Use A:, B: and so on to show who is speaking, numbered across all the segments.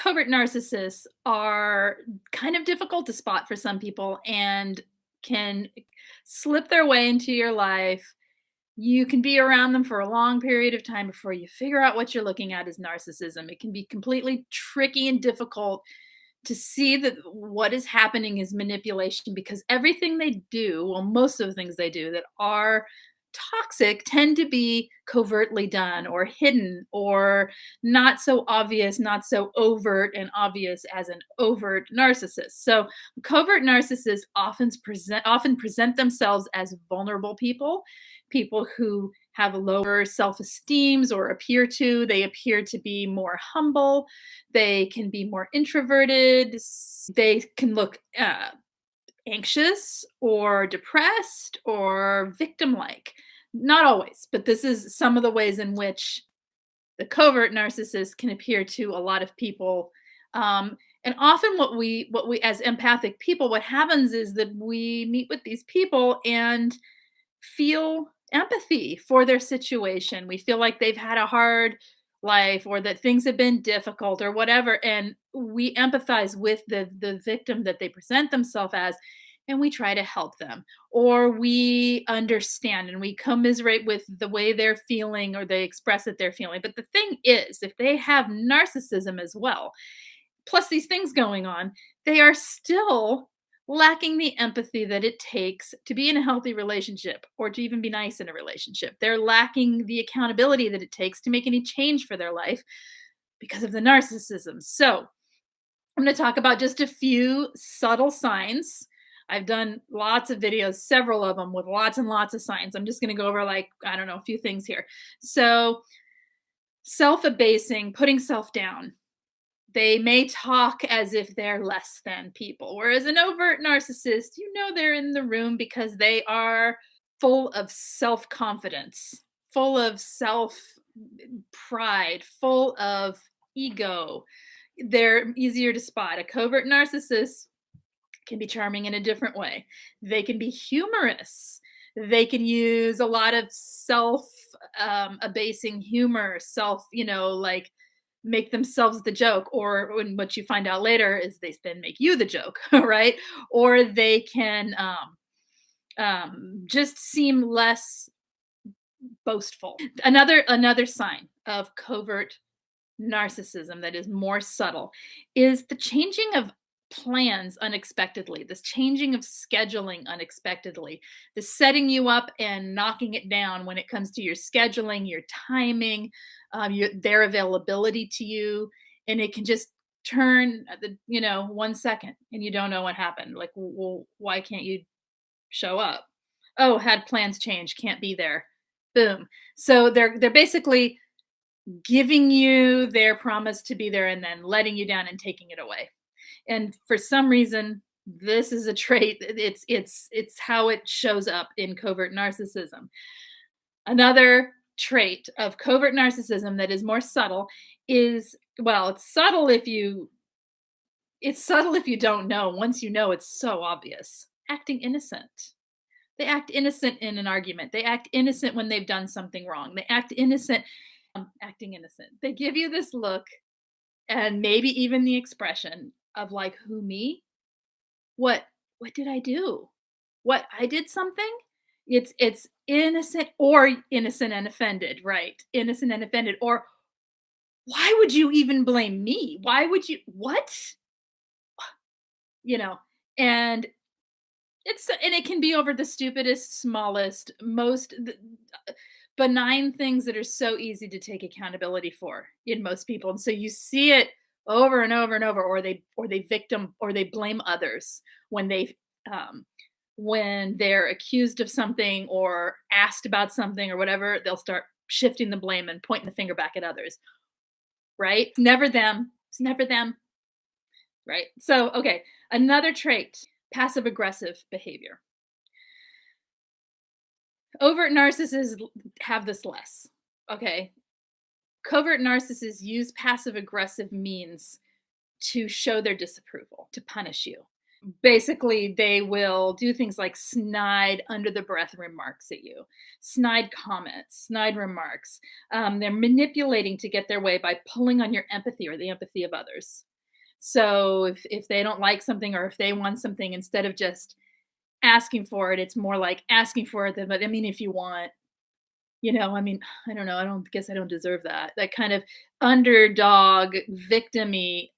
A: Covert narcissists are kind of difficult to spot for some people and can slip their way into your life. You can be around them for a long period of time before you figure out what you're looking at is narcissism. It can be completely tricky and difficult to see that what is happening is manipulation because everything they do, well, most of the things they do that are toxic tend to be covertly done or hidden or not so obvious, not so overt and obvious as an overt narcissist. So covert narcissists often present themselves as vulnerable people, people who have lower self-esteems or they appear to be more humble, they can be more introverted, they can look anxious or depressed or victim like. Not always, but this is some of the ways in which the covert narcissist can appear to a lot of people. And often what we as empathic people, what happens is that we meet with these people and feel empathy for their situation. We feel like they've had a hard life or that things have been difficult or whatever, and we empathize with the victim that they present themselves as, and we try to help them, or we understand and we commiserate with the way they're feeling or they express that they're feeling. But the thing is, if they have narcissism as well, plus these things going on, they are still lacking the empathy that it takes to be in a healthy relationship or to even be nice in a relationship. They're lacking the accountability that it takes to make any change for their life because of the narcissism. So, I'm going to talk about just a few subtle signs. I've done lots of videos, several of them with lots and lots of signs. I'm just going to go over, like, I don't know, a few things here. So, self abasing, putting self down. They may talk as if they're less than people, whereas an overt narcissist, they're in the room because they are full of self confidence, full of self pride, full of ego. They're easier to spot. A covert narcissist can be charming in a different way. They can be humorous. They can use a lot of self abasing humor, like make themselves the joke, or when what you find out later is they then make you the joke, right? Or they can just seem less boastful. Another sign of covert narcissism that is more subtle is the changing of plans unexpectedly, this changing of scheduling unexpectedly, the setting you up and knocking it down when it comes to your scheduling, your timing, their availability to you. And it can just turn at 1 second and you don't know what happened. Like, well, why can't you show up? Oh, had plans change, can't be there. Boom. So they're basically giving you their promise to be there and then letting you down and taking it away. And for some reason, this is a trait. It's how it shows up in covert narcissism. Another trait of covert narcissism that is more subtle is, well, it's subtle if you don't know. Once you know, it's so obvious. Acting innocent. They act innocent in an argument. They act innocent when they've done something wrong. They act innocent, acting innocent. They give you this look and maybe even the expression of like, who, me? What did I do? What, I did something? It's innocent or innocent and offended, right? Innocent and offended. Or why would you even blame me? Why would you what? You know, and it can be over the stupidest, smallest, most benign things that are so easy to take accountability for in most people. And so you see it over and over and over, or they blame others when when they're accused of something or asked about something or whatever. They'll start shifting the blame and pointing the finger back at others. Right? It's never them. It's never them. Right? So, okay, another trait, passive aggressive behavior. Overt narcissists have this less. Okay. Covert narcissists use passive aggressive means to show their disapproval, to punish you. Basically, they will do things like snide under the breath remarks at you, snide comments, snide remarks. They're manipulating to get their way by pulling on your empathy or the empathy of others. So if they don't like something or if they want something, instead of just asking for it, it's more like asking for it. But I mean, if you want, I mean, I don't know. I don't guess I don't deserve that. That kind of underdog, victimy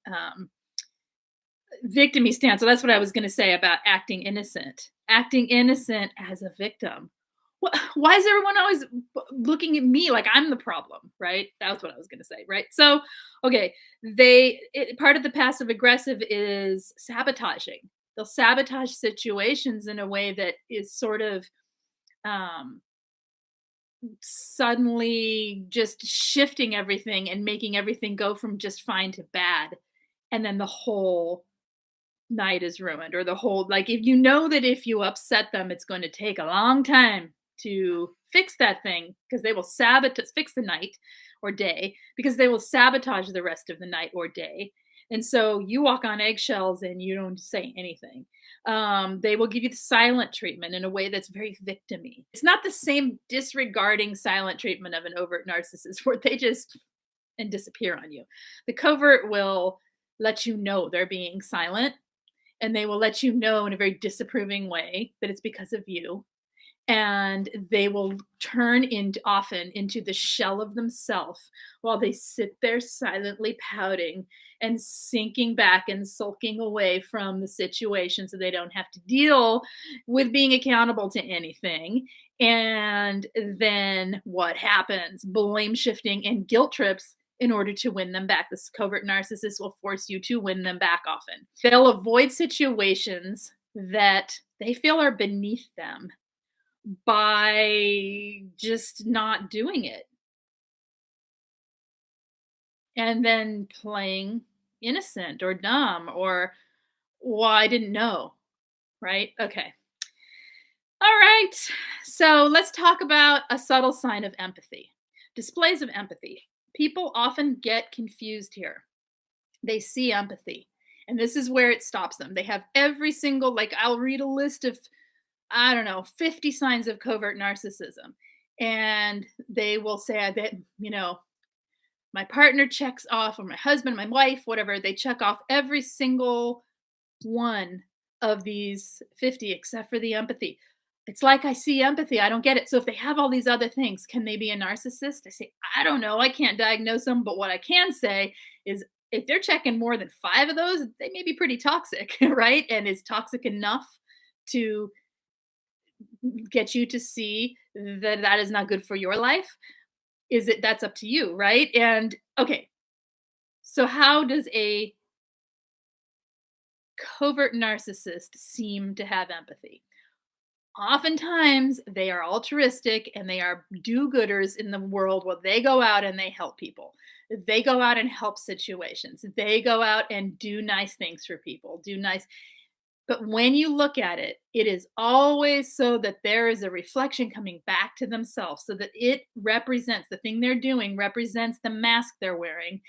A: stance. So that's what I was going to say about acting innocent. Acting innocent as a victim. Why is everyone always looking at me like I'm the problem, right? That's what I was going to say, right? So, okay, part of the passive aggressive is sabotaging. They'll sabotage situations in a way that is sort of um, suddenly just shifting everything and making everything go from just fine to bad, and then the whole night is ruined, or the whole, like, if you know that if you upset them it's going to take a long time to fix that thing, because they will sabotage, fix the night or day, because they will sabotage the rest of the night or day. And so you walk on eggshells and you don't say anything. They will give you the silent treatment in a way that's very victimy. It's not the same disregarding silent treatment of an overt narcissist where they just and disappear on you. The covert will let you know they're being silent, and they will let you know in a very disapproving way that it's because of you. And they will turn into often into the shell of themselves while they sit there silently pouting and sinking back and sulking away from the situation so they don't have to deal with being accountable to anything. And then what happens? Blame shifting and guilt trips in order to win them back. This covert narcissist will force you to win them back often. They'll avoid situations that they feel are beneath them by just not doing it and then playing innocent or dumb or, well, I didn't know, right? Okay. All right. So let's talk about a subtle sign of empathy. Displays of empathy. People often get confused here. They see empathy, and this is where it stops them. They have every single, like, I'll read a list of, I don't know, 50 signs of covert narcissism. And they will say, I bet, my partner checks off, or my husband, my wife, whatever, they check off every single one of these 50 except for the empathy. It's like, I see empathy. I don't get it. So if they have all these other things, can they be a narcissist? I say, I don't know. I can't diagnose them. But what I can say is if they're checking more than 5 of those, they may be pretty toxic, right? And is toxic enough to get you to see that that is not good for your life. Is it, that's up to you, right? And okay, so how does a covert narcissist seem to have empathy? Oftentimes they are altruistic and they are do-gooders in the world where they go out and they help people. They go out and help situations. They go out and do nice things for people, do nice. But when you look at it, it is always so that there is a reflection coming back to themselves, so that it represents, the thing they're doing represents the mask they're wearing,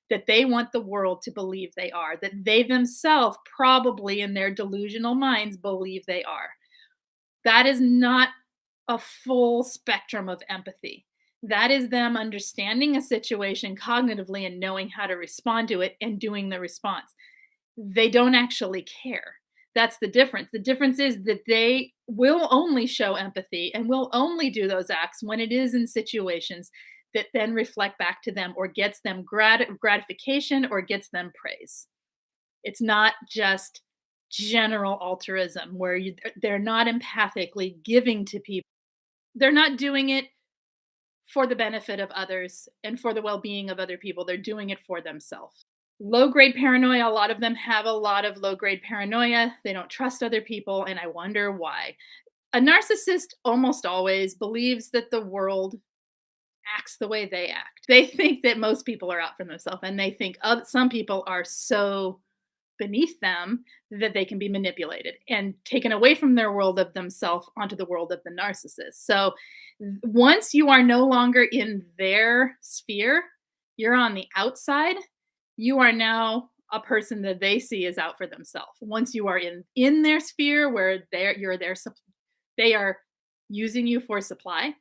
A: that they want the world to believe they are, that they themselves probably in their delusional minds believe they are. That is not a full spectrum of empathy. That is them understanding a situation cognitively and knowing how to respond to it and doing the response. They don't actually care. That's the difference. The difference is that they will only show empathy and will only do those acts when it is in situations that then reflect back to them or gets them gratification or gets them praise. It's not just general altruism where they're not empathically giving to people. They're not doing it for the benefit of others and for the well-being of other people. They're doing it for themselves. Low grade paranoia, a lot of them have a lot of low grade paranoia. They don't trust other people, and I wonder why. A narcissist almost always believes that the world acts the way they act. They think that most people are out for themselves, and they think some people are so beneath them that they can be manipulated and taken away from their world of themselves onto the world of the narcissist. So once you are no longer in their sphere, you're on the outside, you are now a person that they see as out for themselves. Once you are in their sphere where they are using you for supply,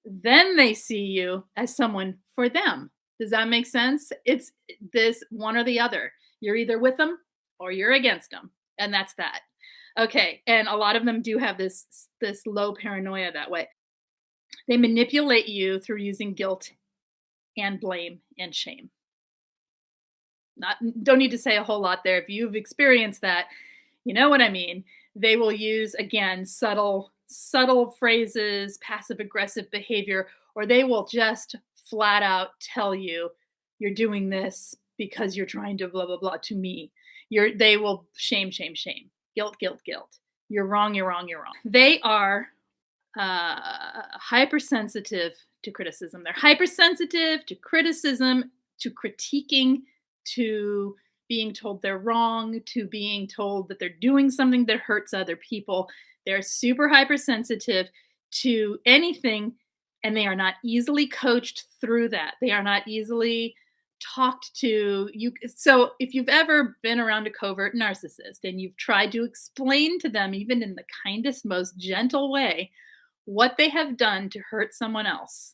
A: then they see you as someone for them. Does that make sense? It's this one or the other. You're either with them or you're against them, and that's that. Okay, and a lot of them do have this low paranoia that way. They manipulate you through using guilt and blame and shame. Not don't need to say a whole lot there. If you've experienced that, you know what I mean. They will use again subtle phrases, passive aggressive behavior, or they will just flat out tell you you're doing this because you're trying to blah blah blah to me. They will shame shame shame. Guilt guilt guilt. You're wrong, you're wrong, you're wrong. They are hypersensitive to criticism. They're hypersensitive to criticism, to critiquing, to being told they're wrong, to being told that they're doing something that hurts other people. They're super hypersensitive to anything, and they are not easily coached through that. They are not easily talked to. So if you've ever been around a covert narcissist and you've tried to explain to them, even in the kindest, most gentle way, what they have done to hurt someone else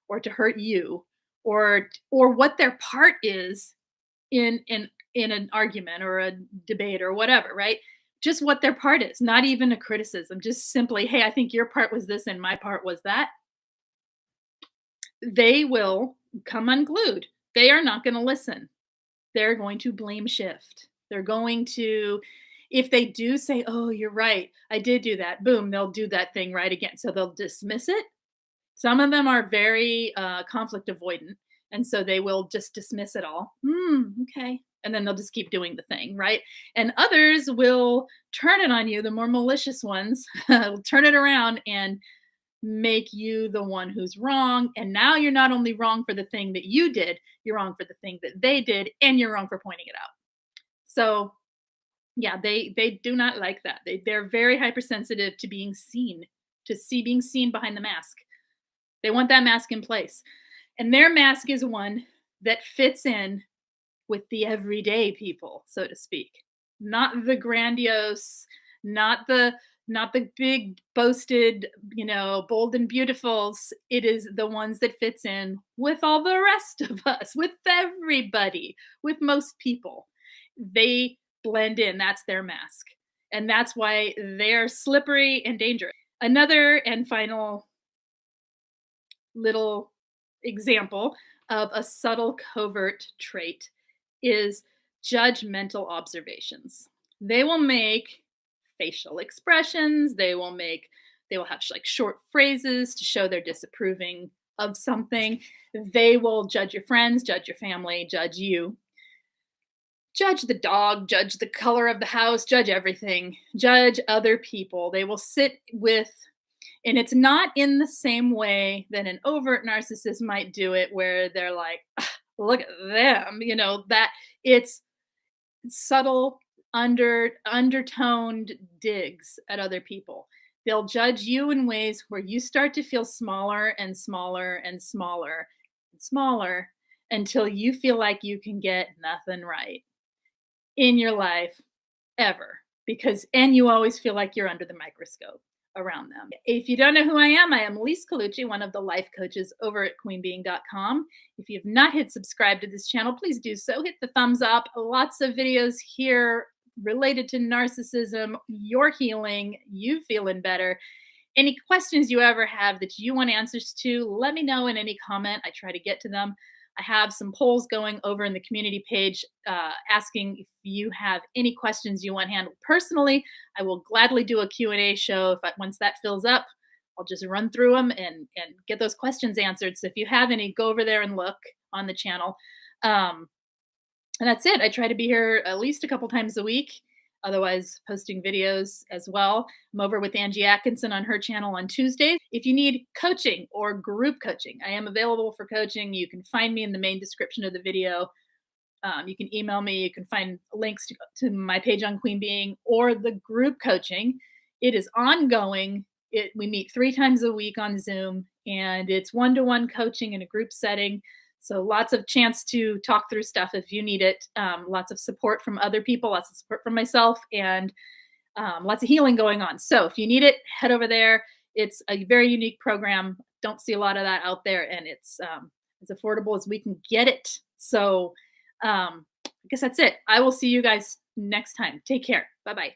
A: or to hurt you, or what their part is in an argument or a debate or whatever, right? Just what their part is, not even a criticism, just simply, hey, I think your part was this and my part was that. They will come unglued. They are not going to listen. They're going to blame shift. They're going to, if they do say, oh, you're right, I did do that, boom, they'll do that thing right again. So they'll dismiss it. Some of them are very conflict avoidant. And so they will just dismiss it all. Okay. And then they'll just keep doing the thing, right? And others will turn it on you, the more malicious ones will turn it around and make you the one who's wrong. And now you're not only wrong for the thing that you did, you're wrong for the thing that they did, and you're wrong for pointing it out. So yeah, they do not like that. They're very hypersensitive to being seen, being seen behind the mask. They want that mask in place. And their mask is one that fits in with the everyday people, so to speak. Not the grandiose, not the big boasted, bold and beautifuls. It is the ones that fits in with all the rest of us, with everybody, with most people. They blend in. That's their mask. And that's why they're slippery and dangerous. Another and final little example of a subtle covert trait is judgmental observations. They will make facial expressions. They will have like short phrases to show they're disapproving of something. They will judge your friends, judge your family, judge you, judge the dog, judge the color of the house, judge everything, judge other people. They will sit with, and it's not in the same way that an overt narcissist might do it, where they're like, look at them, that it's subtle, undertoned digs at other people. They'll judge you in ways where you start to feel smaller and smaller and smaller and smaller until you feel like you can get nothing right in your life ever, and you always feel like you're under the microscope around them. If you don't know who I am Lise Colucci, one of the life coaches over at queenbeing.com. If you have not hit subscribe to this channel, please do so. Hit the thumbs up. Lots of videos here related to narcissism, your healing, you feeling better. Any questions you ever have that you want answers to, let me know in any comment. I try to get to them. I have some polls going over in the community page asking if you have any questions you want handled personally. I will gladly do a Q&A show. Once that fills up, I'll just run through them and get those questions answered. So if you have any, go over there and look on the channel. And that's it. I try to be here at least a couple times a week. Otherwise, posting videos as well. I'm over with Angie Atkinson on her channel on Tuesdays. If you need coaching or group coaching, I am available for coaching. You can find me in the main description of the video. You can email me. You can find links to my page on Queen Being or the group coaching. It is ongoing. We meet 3 times a week on Zoom, and it's one-to-one coaching in a group setting. So lots of chance to talk through stuff if you need it. Lots of support from other people, lots of support from myself, and lots of healing going on. So if you need it, head over there. It's a very unique program. Don't see a lot of that out there, and it's as affordable as we can get it. So, I guess that's it. I will see you guys next time. Take care. Bye bye.